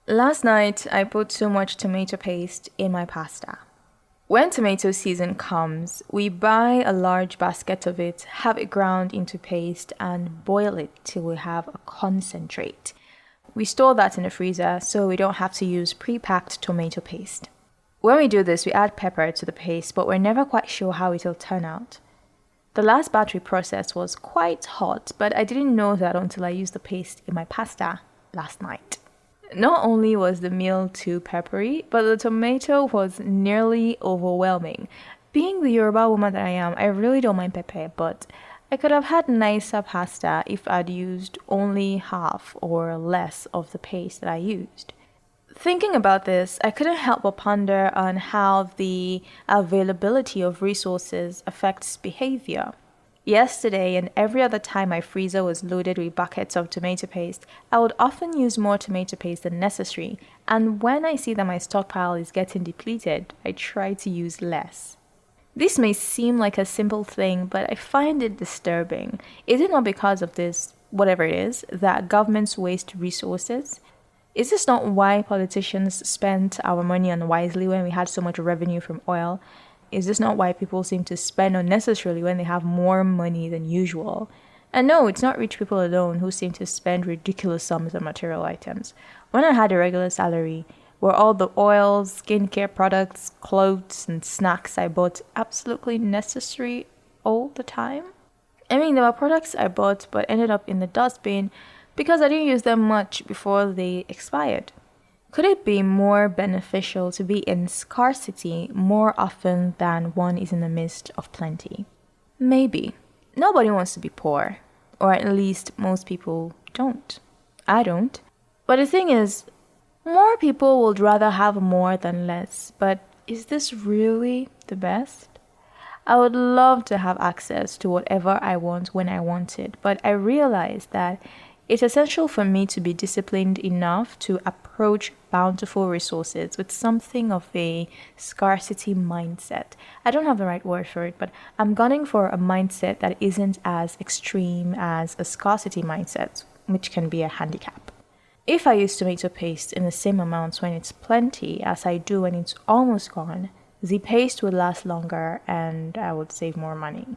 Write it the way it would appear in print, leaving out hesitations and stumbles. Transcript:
Last night, I put too much tomato paste in my pasta. When tomato season comes, we buy a large basket of it, have it ground into paste, and boil it till we have a concentrate. We store that in the freezer so we don't have to use pre-packed tomato paste. When we do this, we add pepper to the paste, but we're never quite sure how it'll turn out. The last batch we processed was quite hot, but I didn't know that until I used the paste in my pasta last night. Not only was the meal too peppery, but the tomato was nearly overwhelming. Being the Yoruba woman that I am, I really don't mind pepper, but I could have had nicer pasta if I'd used only half or less of the paste that I used. Thinking about this, I couldn't help but ponder on how the availability of resources affects behavior. Yesterday and every other time my freezer was loaded with buckets of tomato paste, I would often use more tomato paste than necessary, and when I see that my stockpile is getting depleted, I try to use less. This may seem like a simple thing, but I find it disturbing. Is it not because of this, whatever it is, that governments waste resources? Is this not why politicians spent our money unwisely when we had so much revenue from oil? Is this not why people seem to spend unnecessarily when they have more money than usual? And no, it's not rich people alone who seem to spend ridiculous sums on material items. When I had a regular salary, were all the oils, skincare products, clothes, and snacks I bought absolutely necessary all the time? I mean, there were products I bought but ended up in the dustbin because I didn't use them much before they expired. Could it be more beneficial to be in scarcity more often than one is in the midst of plenty? Maybe. Nobody wants to be poor, or at least most people don't. I don't. But the thing is, more people would rather have more than less, but is this really the best? I would love to have access to whatever I want when I want it, but I realize that it's essential for me to be disciplined enough to approach bountiful resources with something of a scarcity mindset. I don't have the right word for it, but I'm gunning for a mindset that isn't as extreme as a scarcity mindset, which can be a handicap. If I use tomato paste in the same amounts when it's plenty as I do when it's almost gone, the paste would last longer and I would save more money.